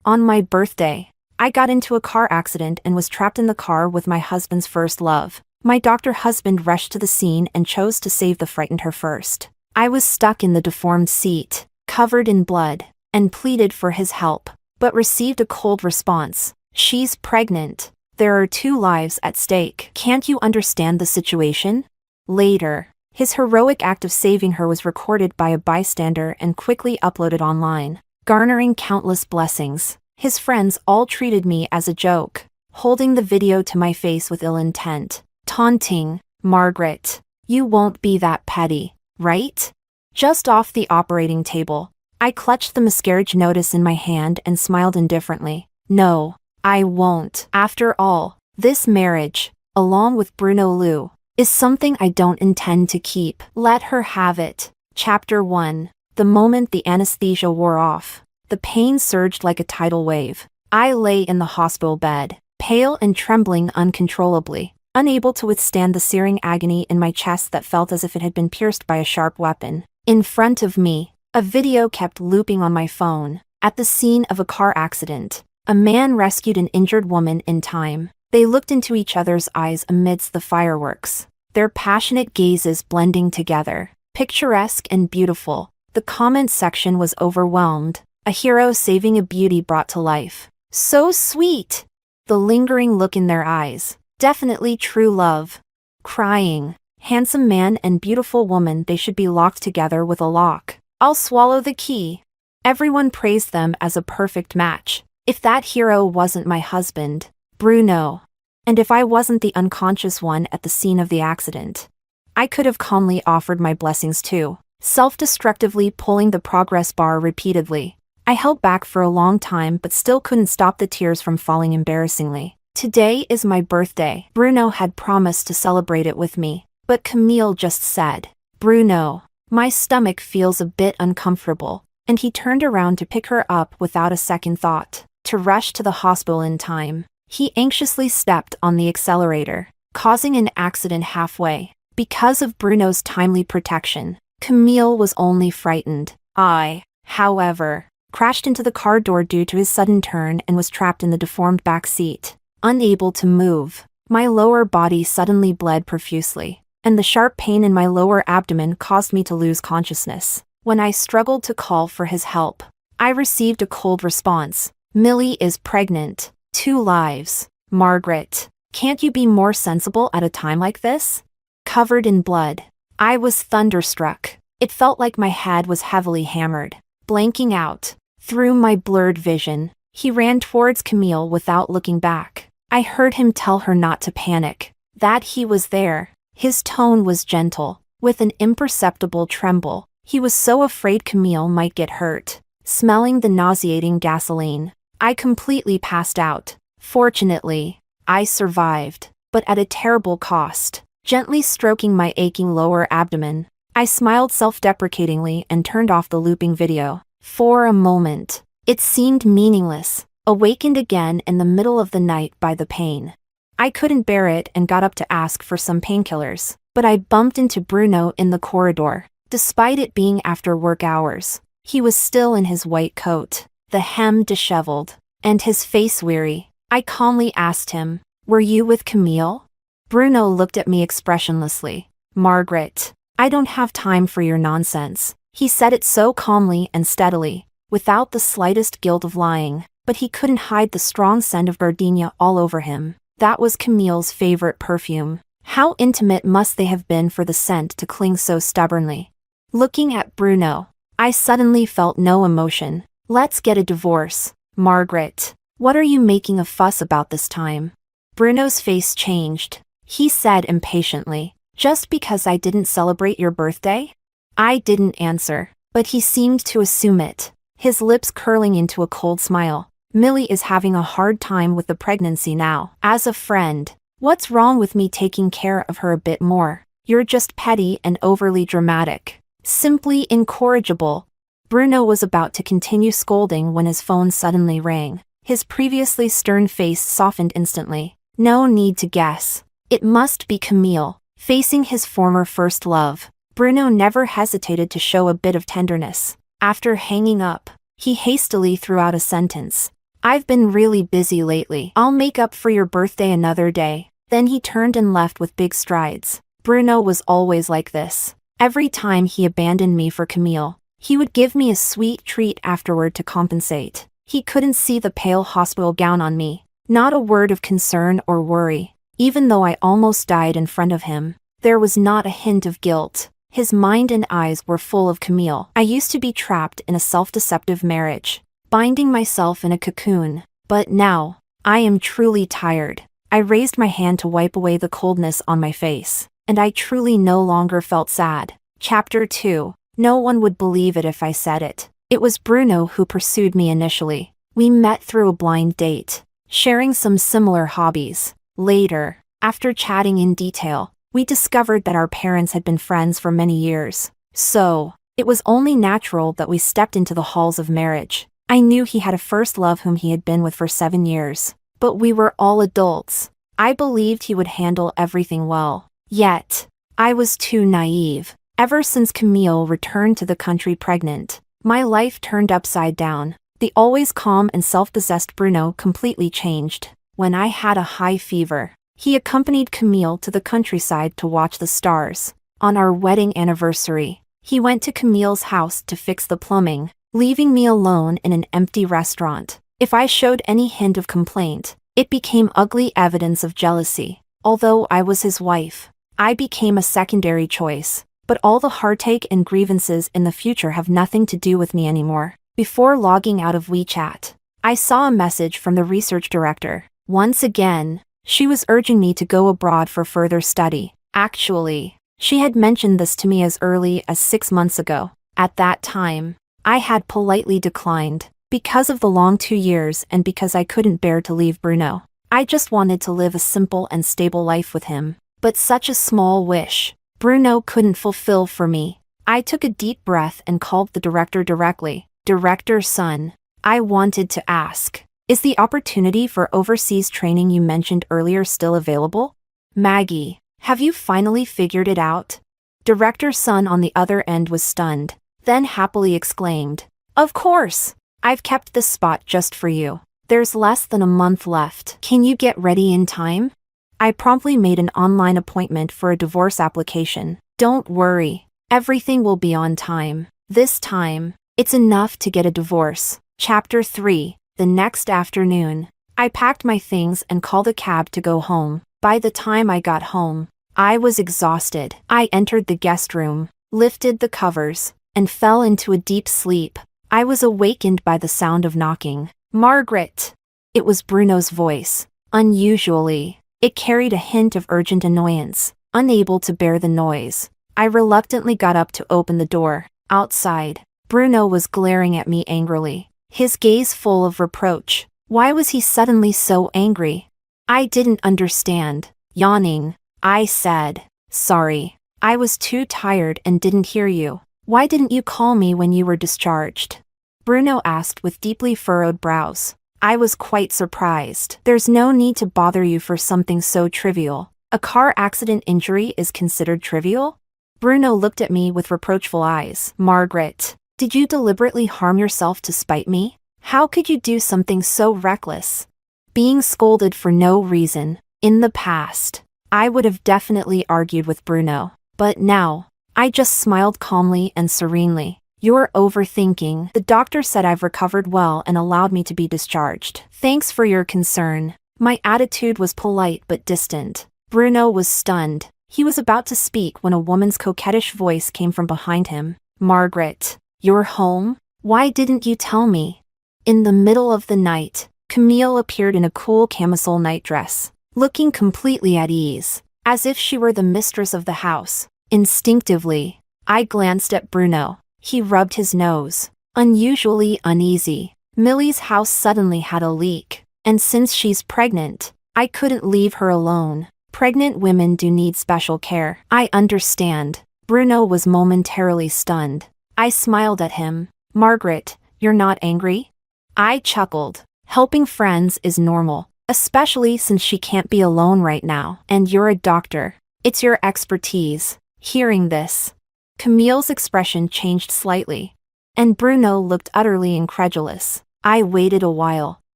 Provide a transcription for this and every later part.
On my birthday, I got into a car accident and was trapped in the car with my husband's first love. My doctor husband rushed to the scene and chose to save the frightened her first. I was stuck in the deformed seat, covered in blood, and pleaded for his help, but received a cold response. She's pregnant. There are 2 lives at stake. Can't you understand the situation? Later, his heroic act of saving her was recorded by a bystander and quickly uploaded online, garnering countless blessings. His friends all treated me as a joke, holding the video to my face with ill intent, taunting, "Margaret, you won't be that petty, right?" Just off the operating table, I clutched the miscarriage notice in my hand and smiled indifferently. No, I won't. After all, this marriage, along with Bruno Liu, is something I don't intend to keep. Let her have it. Chapter 1. The moment the anesthesia wore off, the pain surged like a tidal wave. I lay in the hospital bed, pale and trembling uncontrollably, unable to withstand the searing agony in my chest that felt as if it had been pierced by a sharp weapon. In front of me, a video kept looping on my phone. At the scene of a car accident, a man rescued an injured woman in time. They looked into each other's eyes amidst the fireworks, their passionate gazes blending together. Picturesque and beautiful, the comment section was overwhelmed. A hero saving a beauty brought to life. So sweet! The lingering look in their eyes. Definitely true love. Crying. Handsome man and beautiful woman, they should be locked together with a lock. I'll swallow the key. Everyone praised them as a perfect match. If that hero wasn't my husband, Bruno, and if I wasn't the unconscious one at the scene of the accident, I could have calmly offered my blessings too, self-destructively pulling the progress bar repeatedly. I held back for a long time but still couldn't stop the tears from falling embarrassingly. Today is my birthday. Bruno had promised to celebrate it with me, but Camille just said, "Bruno, my stomach feels a bit uncomfortable," and he turned around to pick her up without a second thought. To rush to the hospital in time, he anxiously stepped on the accelerator, causing an accident halfway. Because of Bruno's timely protection, Camille was only frightened. I, however, crashed into the car door due to his sudden turn and was trapped in the deformed back seat, unable to move. My lower body suddenly bled profusely, and the sharp pain in my lower abdomen caused me to lose consciousness. When I struggled to call for his help, I received a cold response. "Millie is pregnant. 2 lives. Margaret, can't you be more sensible at a time like this?" Covered in blood, I was thunderstruck. It felt like my head was heavily hammered. Blanking out, through my blurred vision, he ran towards Camille without looking back. I heard him tell her not to panic, that he was there. His tone was gentle, with an imperceptible tremble. He was so afraid Camille might get hurt. Smelling the nauseating gasoline, I completely passed out. Fortunately, I survived, but at a terrible cost. Gently stroking my aching lower abdomen, I smiled self-deprecatingly and turned off the looping video. For a moment, it seemed meaningless, awakened again in the middle of the night by the pain. I couldn't bear it and got up to ask for some painkillers, but I bumped into Bruno in the corridor. Despite it being after work hours, he was still in his white coat, the hem disheveled, and his face weary. I calmly asked him, "Were you with Camille?" Bruno looked at me expressionlessly. "Margaret, I don't have time for your nonsense." He said it so calmly and steadily, without the slightest guilt of lying, but he couldn't hide the strong scent of gardenia all over him. That was Camille's favorite perfume. How intimate must they have been for the scent to cling so stubbornly? Looking at Bruno, I suddenly felt no emotion. "Let's get a divorce, Margaret. What are you making a fuss about this time?" Bruno's face changed. He said impatiently, "Just because I didn't celebrate your birthday?" I didn't answer, but he seemed to assume it, his lips curling into a cold smile. "Millie is having a hard time with the pregnancy now. As a friend, what's wrong with me taking care of her a bit more? You're just petty and overly dramatic. Simply incorrigible." Bruno was about to continue scolding when his phone suddenly rang. His previously stern face softened instantly. No need to guess. It must be Camille. Facing his former first love, Bruno never hesitated to show a bit of tenderness. After hanging up, he hastily threw out a sentence. I've been really busy lately. I'll make up for your birthday another day. Then he turned and left with big strides. Bruno was always like this. Every time he abandoned me for Camille, he would give me a sweet treat afterward to compensate. He couldn't see the pale hospital gown on me. Not a word of concern or worry. Even though I almost died in front of him, there was not a hint of guilt. His mind and eyes were full of Camille. I used to be trapped in a self-deceptive marriage, binding myself in a cocoon. But now, I am truly tired. I raised my hand to wipe away the coldness on my face, and I truly no longer felt sad. Chapter 2. No one would believe it if I said it. It was Bruno who pursued me initially. We met through a blind date, sharing some similar hobbies. Later, after chatting in detail, we discovered that our parents had been friends for many years. So, it was only natural that we stepped into the halls of marriage. I knew he had a first love whom he had been with for 7 years. But we were all adults. I believed he would handle everything well. Yet, I was too naive. Ever since Camille returned to the country pregnant, my life turned upside down. The always calm and self-possessed Bruno completely changed. When I had a high fever, he accompanied Camille to the countryside to watch the stars. On our wedding anniversary, he went to Camille's house to fix the plumbing, leaving me alone in an empty restaurant. If I showed any hint of complaint, it became ugly evidence of jealousy. Although I was his wife, I became a secondary choice. But all the heartache and grievances in the future have nothing to do with me anymore. Before logging out of WeChat, I saw a message from the research director. Once again, she was urging me to go abroad for further study. Actually, she had mentioned this to me as early as 6 months ago. At that time, I had politely declined, because of the long 2 years and because I couldn't bear to leave Bruno. I just wanted to live a simple and stable life with him. But such a small wish, Bruno couldn't fulfill for me. I took a deep breath and called the director directly. Director Sun, I wanted to ask, is the opportunity for overseas training you mentioned earlier still available? Maggie, have you finally figured it out? Director Sun on the other end was stunned, then happily exclaimed, of course! I've kept this spot just for you. There's less than a month left. Can you get ready in time? I promptly made an online appointment for a divorce application. Don't worry, everything will be on time. This time, it's enough to get a divorce. Chapter 3. The next afternoon, I packed my things and called a cab to go home. By the time I got home, I was exhausted. I entered the guest room, lifted the covers, and fell into a deep sleep. I was awakened by the sound of knocking. Margaret! It was Bruno's voice. Unusually, it carried a hint of urgent annoyance. Unable to bear the noise, I reluctantly got up to open the door. Outside, Bruno was glaring at me angrily, his gaze full of reproach. Why was he suddenly so angry? I didn't understand. Yawning, I said, sorry, I was too tired and didn't hear you. Why didn't you call me when you were discharged? Bruno asked with deeply furrowed brows. I was quite surprised. There's no need to bother you for something so trivial. A car accident injury is considered trivial? Bruno looked at me with reproachful eyes. Margaret, did you deliberately harm yourself to spite me? How could you do something so reckless? Being scolded for no reason. In the past, I would have definitely argued with Bruno. But now, I just smiled calmly and serenely. You're overthinking. The doctor said I've recovered well and allowed me to be discharged. Thanks for your concern. My attitude was polite but distant. Bruno was stunned. He was about to speak when a woman's coquettish voice came from behind him. Margaret, you're home? Why didn't you tell me? In the middle of the night, Camille appeared in a cool camisole nightdress, looking completely at ease, as if she were the mistress of the house. Instinctively, I glanced at Bruno. He rubbed his nose, unusually uneasy. Millie's house suddenly had a leak, and since she's pregnant, I couldn't leave her alone. Pregnant women do need special care. I understand. Bruno was momentarily stunned. I smiled at him. Margaret, you're not angry? I chuckled. Helping friends is normal, especially since she can't be alone right now. And you're a doctor. It's your expertise. Hearing this, Camille's expression changed slightly, and Bruno looked utterly incredulous. I waited a while,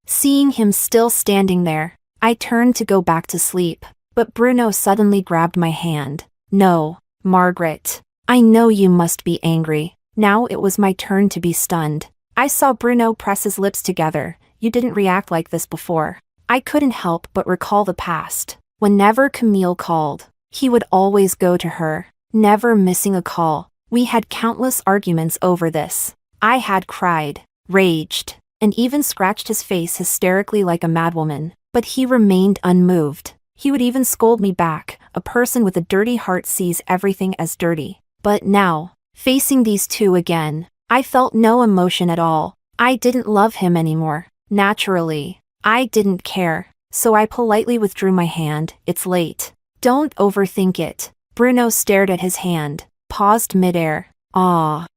Seeing him still standing there, I turned to go back to sleep, but Bruno suddenly grabbed my hand. No, Margaret. I know you must be angry. Now it was my turn to be stunned. I saw Bruno press his lips together. You didn't react like this before. I couldn't help but recall the past. Whenever Camille called, he would always go to her, never missing a call. We had countless arguments over this. I had cried, raged, and even scratched his face hysterically like a madwoman, but he remained unmoved. He would even scold me back. A person with a dirty heart sees everything as dirty. But now, facing these two again, I felt no emotion at all. I didn't love him anymore. Naturally, I didn't care, so I politely withdrew my hand. It's late. Don't overthink it. Bruno stared at his hand, paused midair. Ah.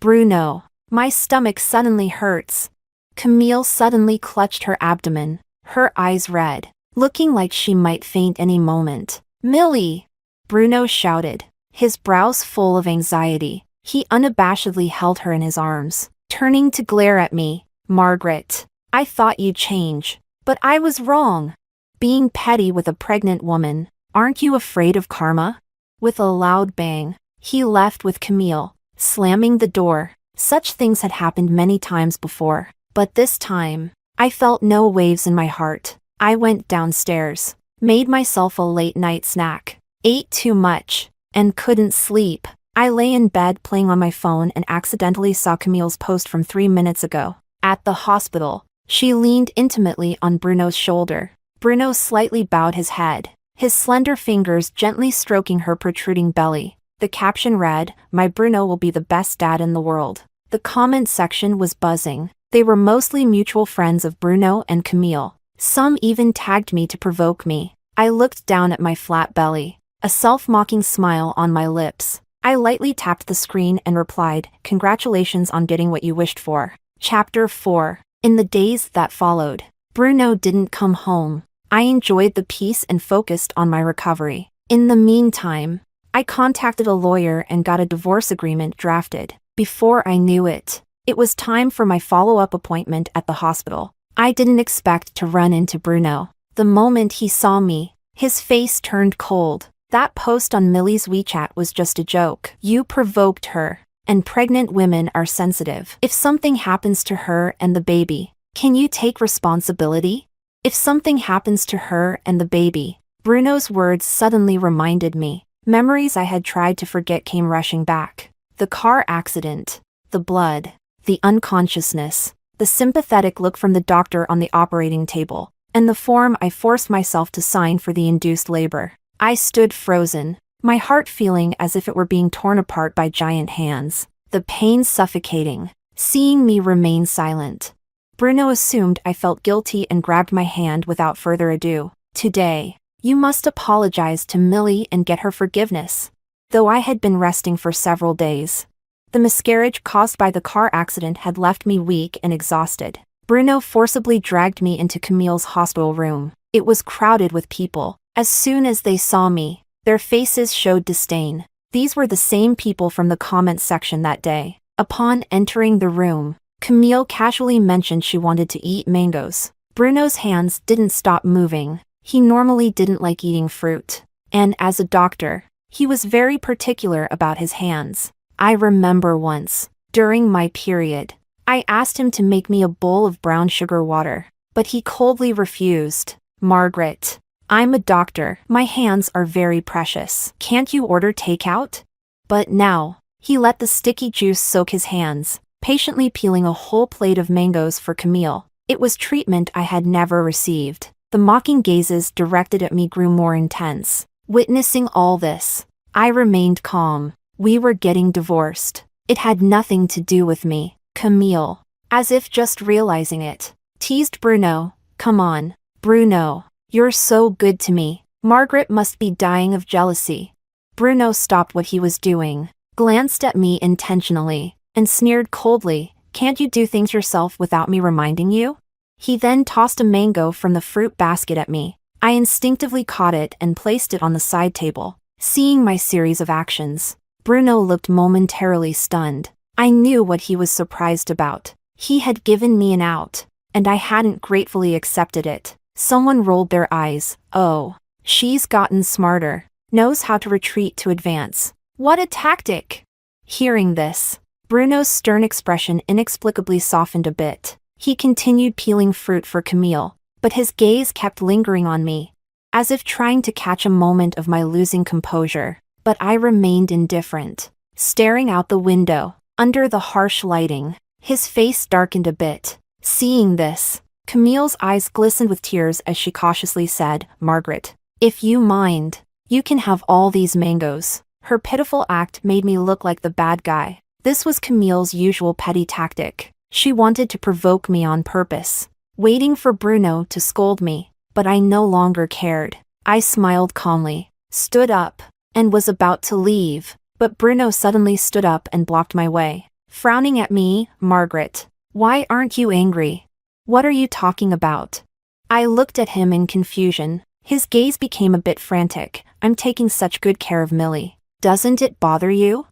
Bruno. My stomach suddenly hurts. Camille suddenly clutched her abdomen, her eyes red, looking like she might faint any moment. Millie! Bruno shouted, his brows full of anxiety. He unabashedly held her in his arms, turning to glare at me. Margaret, I thought you'd change. But I was wrong. Being petty with a pregnant woman, aren't you afraid of karma? With a loud bang, he left with Camille, slamming the door. Such things had happened many times before, but this time, I felt no waves in my heart. I went downstairs, made myself a late-night snack, ate too much, and couldn't sleep. I lay in bed playing on my phone and accidentally saw Camille's post from 3 minutes ago. At the hospital, she leaned intimately on Bruno's shoulder. Bruno slightly bowed his head, his slender fingers gently stroking her protruding belly. The caption read, "My Bruno will be the best dad in the world." The comment section was buzzing. They were mostly mutual friends of Bruno and Camille. Some even tagged me to provoke me. I looked down at my flat belly, a self-mocking smile on my lips. I lightly tapped the screen and replied, "Congratulations on getting what you wished for." Chapter 4. In the days that followed, Bruno didn't come home. I enjoyed the peace and focused on my recovery. In the meantime, I contacted a lawyer and got a divorce agreement drafted. Before I knew it, it was time for my follow-up appointment at the hospital. I didn't expect to run into Bruno. The moment he saw me, his face turned cold. That post on Millie's WeChat was just a joke. You provoked her, and pregnant women are sensitive. If something happens to her and the baby, can you take responsibility? If something happens to her and the baby, Bruno's words suddenly reminded me. Memories I had tried to forget came rushing back. The car accident, the blood, the unconsciousness, the sympathetic look from the doctor on the operating table, and the form I forced myself to sign for the induced labor. I stood frozen, my heart feeling as if it were being torn apart by giant hands, the pain suffocating. Seeing me remain silent, Bruno assumed I felt guilty and grabbed my hand without further ado. Today, you must apologize to Millie and get her forgiveness. Though I had been resting for several days, the miscarriage caused by the car accident had left me weak and exhausted. Bruno forcibly dragged me into Camille's hospital room. It was crowded with people. As soon as they saw me, their faces showed disdain. These were the same people from the comments section that day. Upon entering the room, Camille casually mentioned she wanted to eat mangoes. Bruno's hands didn't stop moving. He normally didn't like eating fruit, and as a doctor, he was very particular about his hands. I remember once, during my period, I asked him to make me a bowl of brown sugar water, but he coldly refused. Margaret, I'm a doctor. My hands are very precious. Can't you order takeout? But now, he let the sticky juice soak his hands, patiently peeling a whole plate of mangoes for Camille. It was treatment I had never received. The mocking gazes directed at me grew more intense. Witnessing all this, I remained calm. We were getting divorced. It had nothing to do with me. Camille, as if just realizing it, teased Bruno. Come on, Bruno, you're so good to me. Margaret must be dying of jealousy. Bruno stopped what he was doing, glanced at me intentionally, and sneered coldly. Can't you do things yourself without me reminding you? He then tossed a mango from the fruit basket at me. I instinctively caught it and placed it on the side table. Seeing my series of actions, Bruno looked momentarily stunned. I knew what he was surprised about. He had given me an out. and I hadn't gratefully accepted it. Someone rolled their eyes. Oh, she's gotten smarter. Knows how to retreat to advance. What a tactic! Hearing this, Bruno's stern expression inexplicably softened a bit. He continued peeling fruit for Camille, but his gaze kept lingering on me, as if trying to catch a moment of my losing composure. But I remained indifferent, staring out the window. Under the harsh lighting, his face darkened a bit. Seeing this, Camille's eyes glistened with tears as she cautiously said, "Margaret, if you mind, you can have all these mangoes." Her pitiful act made me look like the bad guy. This was Camille's usual petty tactic. She wanted to provoke me on purpose, waiting for Bruno to scold me, but I no longer cared. I smiled calmly, stood up, and was about to leave, but Bruno suddenly stood up and blocked my way. Frowning at me, "Margaret, why aren't you angry? What are you talking about?" I looked at him in confusion. His gaze became a bit frantic. "I'm taking such good care of Millie. Doesn't it bother you?"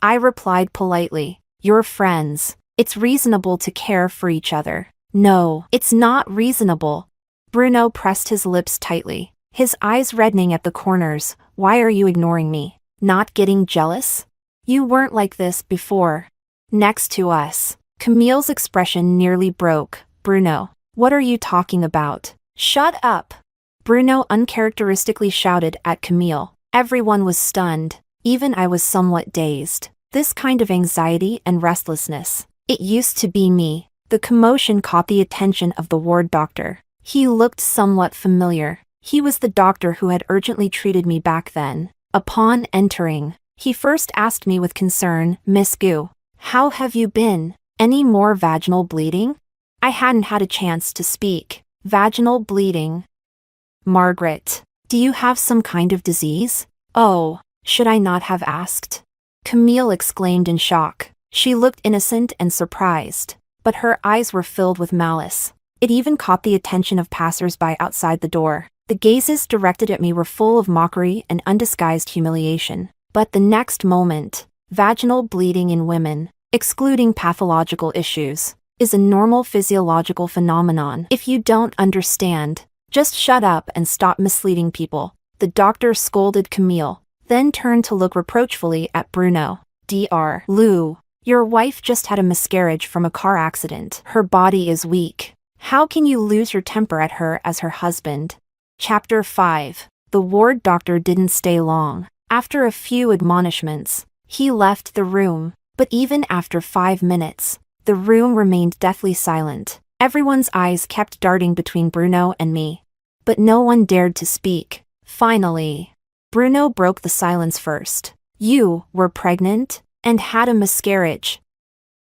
I replied politely, "You're friends. It's reasonable to care for each other." "No, it's not reasonable." Bruno pressed his lips tightly, his eyes reddening at the corners. "Why are you ignoring me? Not getting jealous? You weren't like this before." Next to us, Camille's expression nearly broke. "Bruno, what are you talking about? Shut up!" Bruno uncharacteristically shouted at Camille. Everyone was stunned. Even I was somewhat dazed. This kind of anxiety and restlessness. It used to be me. The commotion caught the attention of the ward doctor. He looked somewhat familiar. He was the doctor who had urgently treated me back then. Upon entering, he first asked me with concern, "Miss Gu, how have you been? Any more vaginal bleeding?" I hadn't had a chance to speak. Vaginal bleeding. "Margaret, do you have some kind of disease?" "Oh, should I not have asked?" Camille exclaimed in shock. She looked innocent and surprised, but her eyes were filled with malice. It even caught the attention of passers-by outside the door. The gazes directed at me were full of mockery and undisguised humiliation. But the next moment, vaginal bleeding in women, excluding pathological issues, is a normal physiological phenomenon. If you don't understand, just shut up and stop misleading people. The doctor scolded Camille, then turned to look reproachfully at Bruno. "Dr. Lou, your wife just had a miscarriage from a car accident. Her body is weak. How can you lose your temper at her as her husband?" Chapter 5. The ward doctor didn't stay long. After a few admonishments, he left the room. But even after 5 minutes, the room remained deathly silent. Everyone's eyes kept darting between Bruno and me, but no one dared to speak. Finally, Bruno broke the silence first. "You were pregnant and had a miscarriage.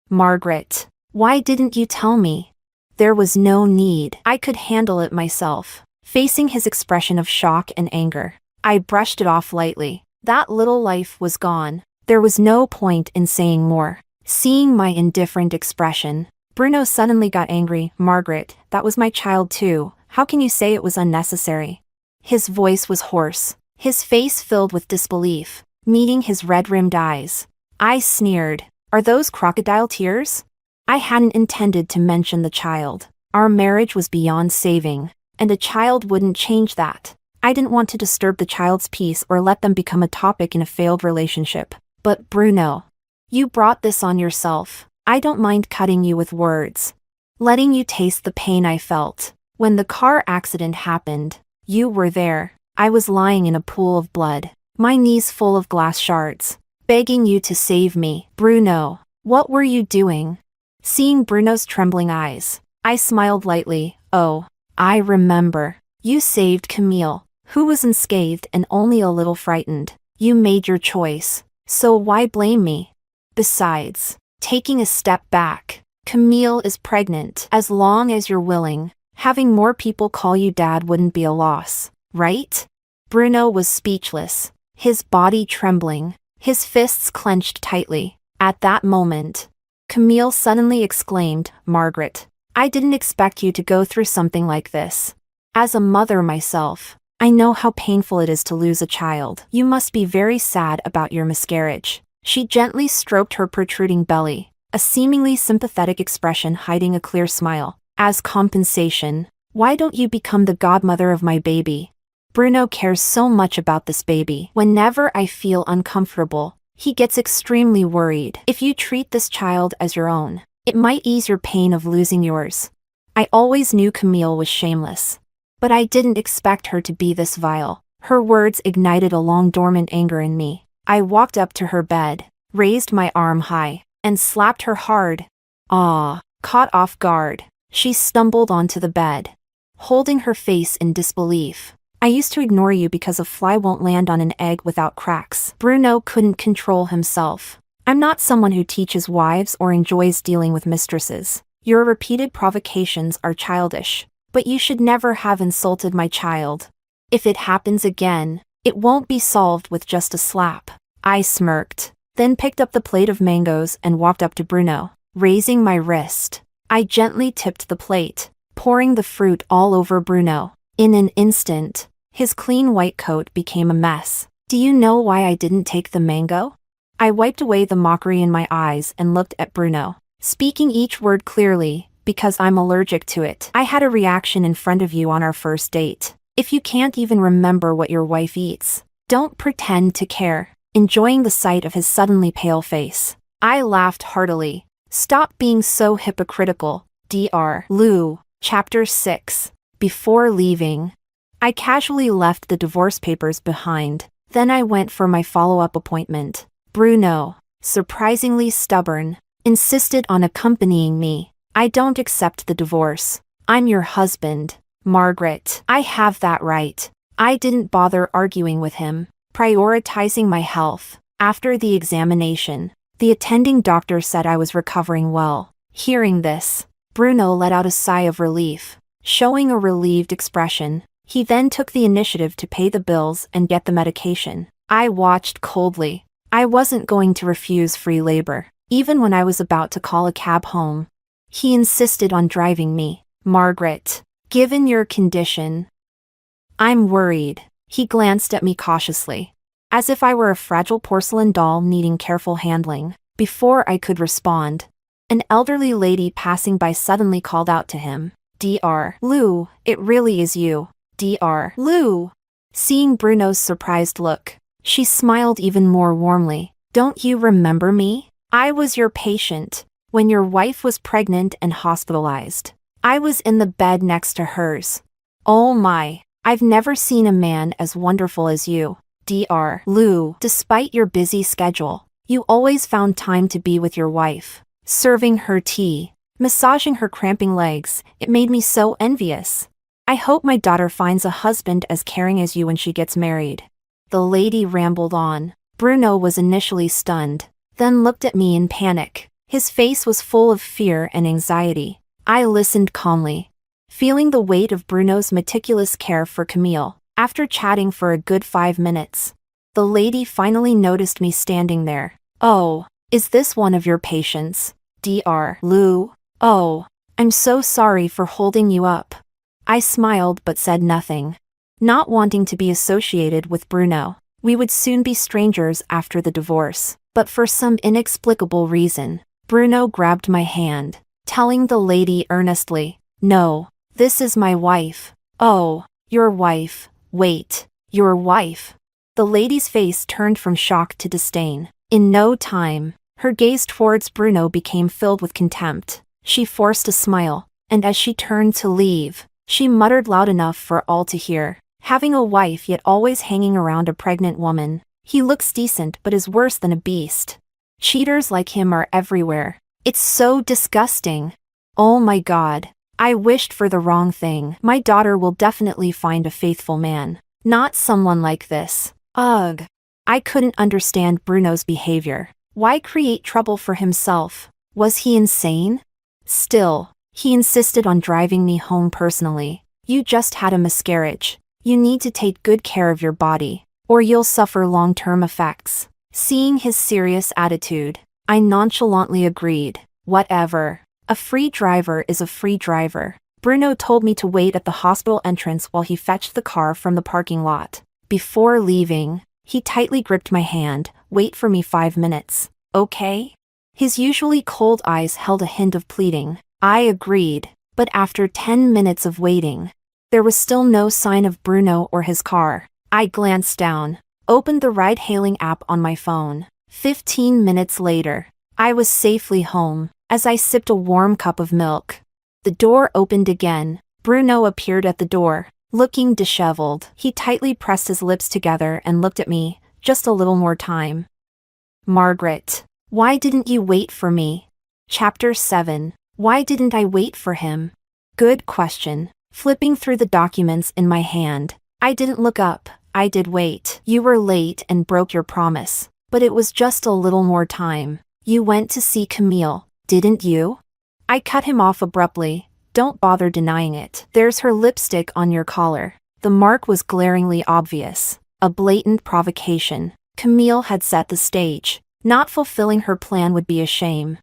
Margaret, why didn't you tell me?" "There was no need. I could handle it myself." Facing his expression of shock and anger, I brushed it off lightly. That little life was gone. There was no point in saying more. Seeing my indifferent expression, Bruno suddenly got angry. "Margaret, that was my child too. How can you say it was unnecessary?" His voice was hoarse, his face filled with disbelief, meeting his red-rimmed eyes. I sneered. "Are those crocodile tears?" I hadn't intended to mention the child. Our marriage was beyond saving, and a child wouldn't change that. I didn't want to disturb the child's peace or let them become a topic in a failed relationship. "But Bruno, you brought this on yourself. I don't mind cutting you with words, letting you taste the pain I felt. When the car accident happened, you were there. I was lying in a pool of blood, my knees full of glass shards, begging you to save me." "Bruno, what were you doing?" Seeing Bruno's trembling eyes, I smiled lightly. "Oh, I remember. You saved Camille, who was unscathed and only a little frightened. You made your choice, so why blame me? Besides, taking a step back, Camille is pregnant. As long as you're willing, having more people call you dad wouldn't be a loss, right?" Bruno was speechless, his body trembling, his fists clenched tightly. At that moment, Camille suddenly exclaimed, "Margaret, I didn't expect you to go through something like this. As a mother myself, I know how painful it is to lose a child. You must be very sad about your miscarriage." She gently stroked her protruding belly, a seemingly sympathetic expression hiding a clear smile. As compensation, why don't you become the godmother of my baby? Bruno cares so much about this baby. Whenever I feel uncomfortable, he gets extremely worried. If you treat this child as your own, it might ease your pain of losing yours. I always knew Camille was shameless, but I didn't expect her to be this vile. Her words ignited a long-dormant anger in me. I walked up to her bed, raised my arm high, and slapped her hard. Caught off guard, she stumbled onto the bed, holding her face in disbelief. I used to ignore you because a fly won't land on an egg without cracks. Bruno couldn't control himself. I'm not someone who teaches wives or enjoys dealing with mistresses. Your repeated provocations are childish, but you should never have insulted my child. If it happens again, it won't be solved with just a slap. I smirked, then picked up the plate of mangoes and walked up to Bruno. Raising my wrist, I gently tipped the plate, pouring the fruit all over Bruno. In an instant, his clean white coat became a mess. Do you know why I didn't take the mango? I wiped away the mockery in my eyes and looked at Bruno, speaking each word clearly, because I'm allergic to it. I had a reaction in front of you on our first date. If you can't even remember what your wife eats, don't pretend to care. Enjoying the sight of his suddenly pale face, I laughed heartily. Stop being so hypocritical, Dr. Lou. Chapter 6. Before leaving, I casually left the divorce papers behind. Then I went for my follow-up appointment. Bruno, surprisingly stubborn, insisted on accompanying me. I don't accept the divorce. I'm your husband, Margaret. I have that right. I didn't bother arguing with him, prioritizing my health. After the examination, the attending doctor said I was recovering well. Hearing this, Bruno let out a sigh of relief, showing a relieved expression. He then took the initiative to pay the bills and get the medication. I watched coldly. I wasn't going to refuse free labor, even when I was about to call a cab home. He insisted on driving me. Margaret, given your condition, I'm worried. He glanced at me cautiously, as if I were a fragile porcelain doll needing careful handling. Before I could respond, an elderly lady passing by suddenly called out to him, Dr. Lou, it really is you. Dr. Lou. Seeing Bruno's surprised look, she smiled even more warmly. Don't you remember me? I was your patient when your wife was pregnant and hospitalized. I was in the bed next to hers. Oh my, I've never seen a man as wonderful as you, Dr. Lou. Despite your busy schedule, you always found time to be with your wife, serving her tea, massaging her cramping legs. It made me so envious. I hope my daughter finds a husband as caring as you when she gets married. The lady rambled on. Bruno was initially stunned, then looked at me in panic. His face was full of fear and anxiety. I listened calmly, feeling the weight of Bruno's meticulous care for Camille. After chatting for a good 5 minutes, the lady finally noticed me standing there. Oh, is this one of your patients, Dr. Lou? Oh, I'm so sorry for holding you up. I smiled but said nothing, not wanting to be associated with Bruno. We would soon be strangers after the divorce, but for some inexplicable reason, Bruno grabbed my hand, telling the lady earnestly, No, this is my wife. Oh, your wife. Wait, your wife. The lady's face turned from shock to disdain. In no time, her gaze towards Bruno became filled with contempt. She forced a smile, and as she turned to leave, she muttered loud enough for all to hear. Having a wife yet always hanging around a pregnant woman, he looks decent but is worse than a beast. Cheaters like him are everywhere. It's so disgusting. Oh my God. I wished for the wrong thing. My daughter will definitely find a faithful man, not someone like this. Ugh. I couldn't understand Bruno's behavior. Why create trouble for himself? Was he insane? Still, he insisted on driving me home personally. You just had a miscarriage. You need to take good care of your body, or you'll suffer long-term effects. Seeing his serious attitude, I nonchalantly agreed. Whatever. A free driver is a free driver. Bruno told me to wait at the hospital entrance while he fetched the car from the parking lot. Before leaving, he tightly gripped my hand. Wait for me 5 minutes, okay? His usually cold eyes held a hint of pleading. I agreed, But after 10 minutes of waiting, there was still no sign of Bruno or his car. I glanced down, opened the ride-hailing app on my phone. 15 minutes later, I was safely home. As I sipped a warm cup of milk, the door opened again. Bruno appeared at the door, looking disheveled. He tightly pressed his lips together and looked at me. Just a little more time. Margaret, why didn't you wait for me? Chapter 7. Why didn't I wait for him? Good question. Flipping through the documents in my hand, I didn't look up. I did wait. You were late and broke your promise, but it was just a little more time. You went to see Camille, didn't you? I cut him off abruptly. Don't bother denying it. There's her lipstick on your collar. The mark was glaringly obvious. A blatant provocation. Camille had set the stage. Not fulfilling her plan would be a shame.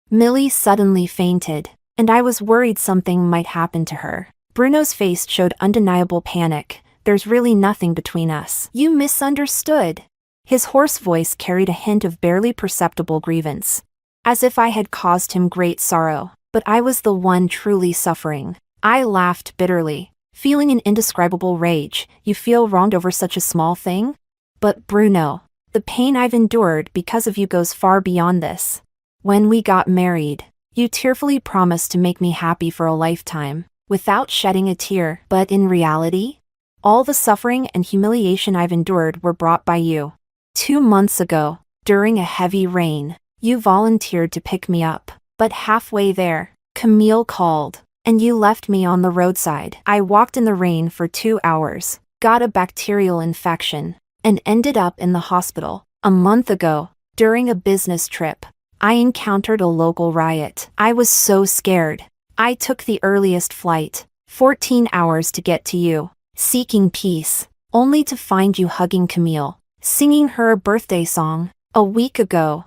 Millie suddenly fainted, and I was worried something might happen to her. Bruno's face showed undeniable panic. There's really nothing between us. You misunderstood. His hoarse voice carried a hint of barely perceptible grievance, as if I had caused him great sorrow, but I was the one truly suffering. I laughed bitterly, feeling an indescribable rage. You feel wronged over such a small thing? But Bruno, the pain I've endured because of you goes far beyond this. When we got married, you tearfully promised to make me happy for a lifetime, without shedding a tear. But in reality, all the suffering and humiliation I've endured were brought by you. 2 months ago, during a heavy rain, you volunteered to pick me up. But halfway there, Camille called, and you left me on the roadside. I walked in the rain for 2 hours, got a bacterial infection, and ended up in the hospital. A month ago, during a business trip, I encountered a local riot. I was so scared. I took the earliest flight, 14 hours to get to you, seeking peace, only to find you hugging Camille, singing her a birthday song. A week ago,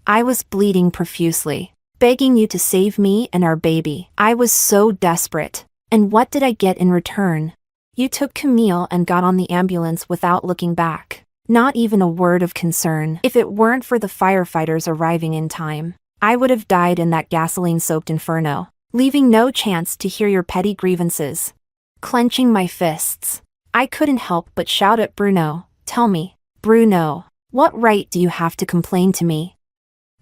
I was bleeding profusely, begging you to save me and our baby. I was so desperate. And what did I get in return? You took Camille and got on the ambulance without looking back. Not even a word of concern. If it weren't for the firefighters arriving in time, I would have died in that gasoline-soaked inferno, leaving no chance to hear your petty grievances. Clenching my fists, I couldn't help but shout at Bruno. Tell me, Bruno, what right do you have to complain to me?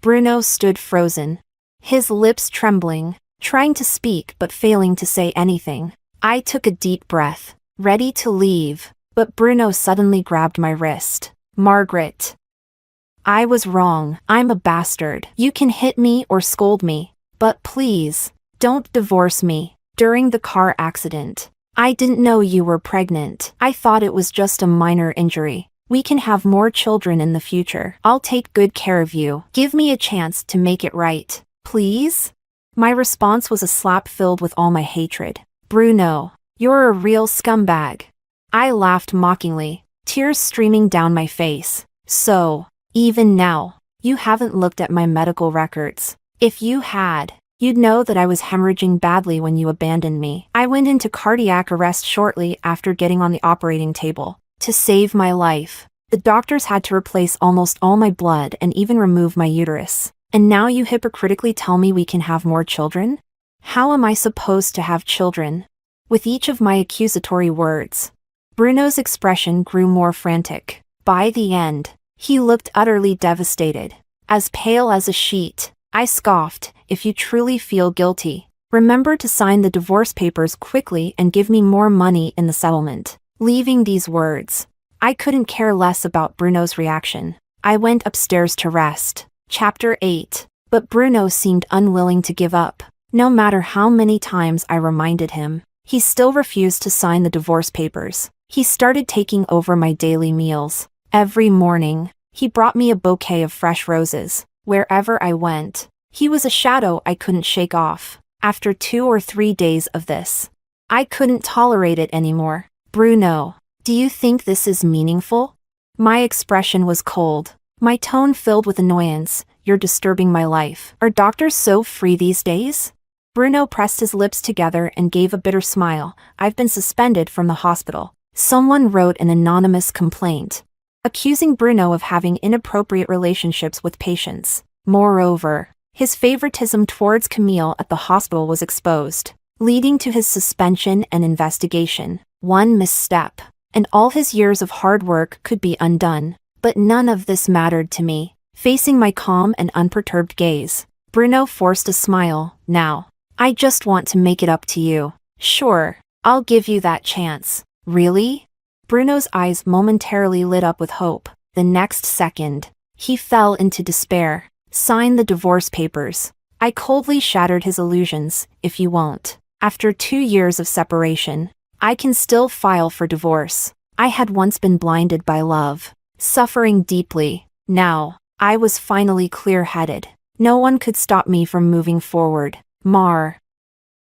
Bruno stood frozen, his lips trembling, trying to speak but failing to say anything. I took a deep breath, ready to leave, but Bruno suddenly grabbed my wrist. Margaret, I was wrong. I'm a bastard. You can hit me or scold me, but please, don't divorce me. During the car accident, I didn't know you were pregnant. I thought it was just a minor injury. We can have more children in the future. I'll take good care of you. Give me a chance to make it right, please? My response was a slap filled with all my hatred. Bruno, you're a real scumbag. I laughed mockingly, tears streaming down my face. So, even now, you haven't looked at my medical records. If you had, you'd know that I was hemorrhaging badly when you abandoned me. I went into cardiac arrest shortly after getting on the operating table. To save my life, the doctors had to replace almost all my blood and even remove my uterus. And now you hypocritically tell me we can have more children? How am I supposed to have children? With each of my accusatory words, Bruno's expression grew more frantic. By the end, he looked utterly devastated, as pale as a sheet. I scoffed. If you truly feel guilty, remember to sign the divorce papers quickly and give me more money in the settlement. Leaving these words, I couldn't care less about Bruno's reaction. I went upstairs to rest. Chapter 8. But Bruno seemed unwilling to give up. No matter how many times I reminded him, he still refused to sign the divorce papers. He started taking over my daily meals. Every morning, he brought me a bouquet of fresh roses. Wherever I went, he was a shadow I couldn't shake off. After 2 or 3 days of this, I couldn't tolerate it anymore. Bruno, do you think this is meaningful? My expression was cold, my tone filled with annoyance. You're disturbing my life. Are doctors so free these days? Bruno pressed his lips together and gave a bitter smile. I've been suspended from the hospital. Someone wrote an anonymous complaint, accusing Bruno of having inappropriate relationships with patients. Moreover, His favoritism towards Camille at the hospital was exposed, leading to his suspension and investigation. One misstep, and all his years of hard work could be undone. But none of this mattered to me. Facing my calm and unperturbed gaze, Bruno forced a smile. Now, I just want to make it up to you. Sure, I'll give you that chance. Really? Bruno's eyes momentarily lit up with hope. The next second, he fell into despair. Sign the divorce papers. I coldly shattered his illusions. If you won't. After 2 years of separation, I can still file for divorce. I had once been blinded by love, suffering deeply. Now, I was finally clear-headed. No one could stop me from moving forward.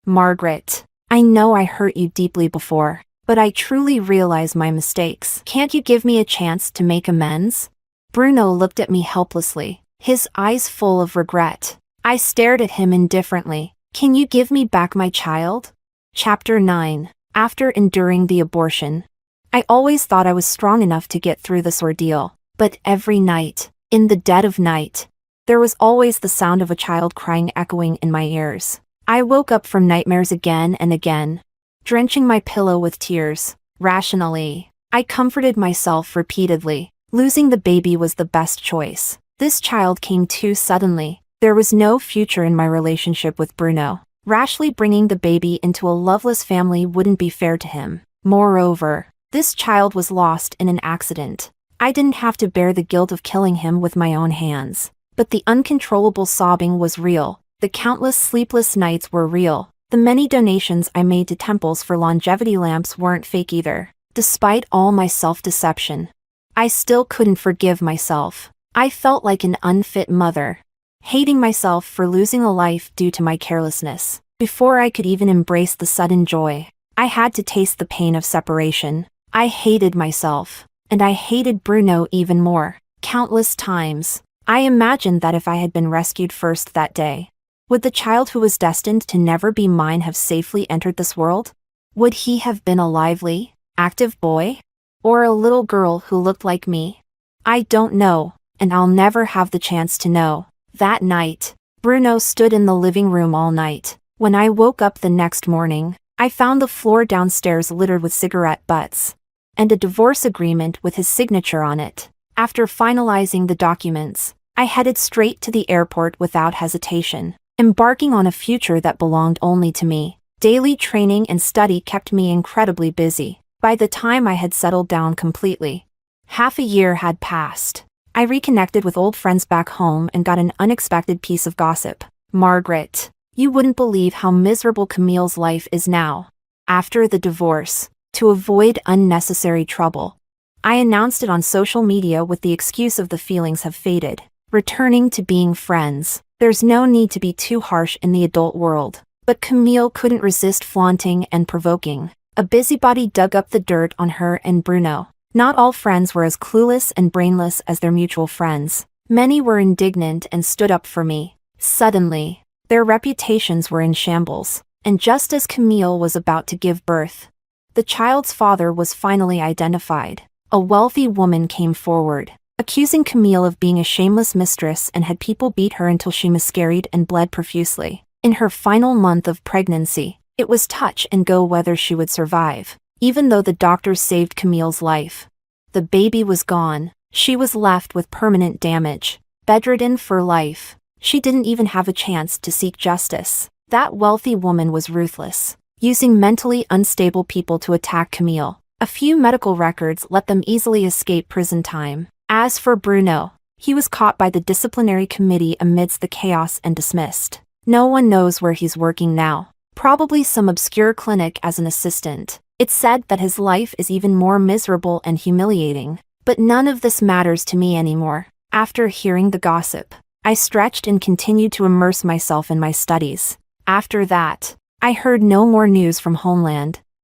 Margaret, I know I hurt you deeply before, but I truly realize my mistakes. Can't you give me a chance to make amends? Bruno looked at me helplessly, his eyes full of regret. I stared at him indifferently. Can you give me back my child? Chapter 9. After enduring the abortion, I always thought I was strong enough to get through this ordeal, but every night, in the dead of night, there was always the sound of a child crying echoing in my ears. I woke up from nightmares again and again, drenching my pillow with tears. Rationally, I comforted myself repeatedly. Losing the baby was the best choice. This child came too suddenly. There was no future in my relationship with Bruno. Rashly bringing the baby into a loveless family wouldn't be fair to him. Moreover, this child was lost in an accident. I didn't have to bear the guilt of killing him with my own hands. But the uncontrollable sobbing was real. The countless sleepless nights were real. The many donations I made to temples for longevity lamps weren't fake either. Despite all my self-deception, I still couldn't forgive myself. I felt like an unfit mother, hating myself for losing a life due to my carelessness. Before I could even embrace the sudden joy, I had to taste the pain of separation. I hated myself, and I hated Bruno even more. Countless times, I imagined that if I had been rescued first that day, would the child who was destined to never be mine have safely entered this world? Would he have been a lively, active boy? Or a little girl who looked like me? I don't know, and I'll never have the chance to know. That night, Bruno stood in the living room all night. When I woke up the next morning, I found the floor downstairs littered with cigarette butts, and a divorce agreement with his signature on it. After finalizing the documents, I headed straight to the airport without hesitation, embarking on a future that belonged only to me. Daily training and study kept me incredibly busy. By the time I had settled down completely, half a year had passed. I reconnected with old friends back home and got an unexpected piece of gossip. Margaret, you wouldn't believe how miserable Camille's life is now. After the divorce, to avoid unnecessary trouble, I announced it on social media with the excuse of the feelings have faded, returning to being friends. There's no need to be too harsh in the adult world. But Camille couldn't resist flaunting and provoking. A busybody dug up the dirt on her and Bruno. Not all friends were as clueless and brainless as their mutual friends. Many were indignant and stood up for me. Suddenly, their reputations were in shambles. And just as Camille was about to give birth, the child's father was finally identified. A wealthy woman came forward, accusing Camille of being a shameless mistress and had people beat her until she miscarried and bled profusely. In her final month of pregnancy, it was touch and go whether she would survive. Even though the doctors saved Camille's life, the baby was gone. She was left with permanent damage, bedridden for life. She didn't even have a chance to seek justice. That wealthy woman was ruthless, using mentally unstable people to attack Camille. A few medical records let them easily escape prison time. As for Bruno, he was caught by the disciplinary committee amidst the chaos and dismissed. No one knows where he's working now. Probably some obscure clinic as an assistant. It's said that his life is even more miserable and humiliating. But none of this matters to me anymore. After hearing the gossip, I stretched and continued to immerse myself in my studies. After that, I heard no more news from homeland.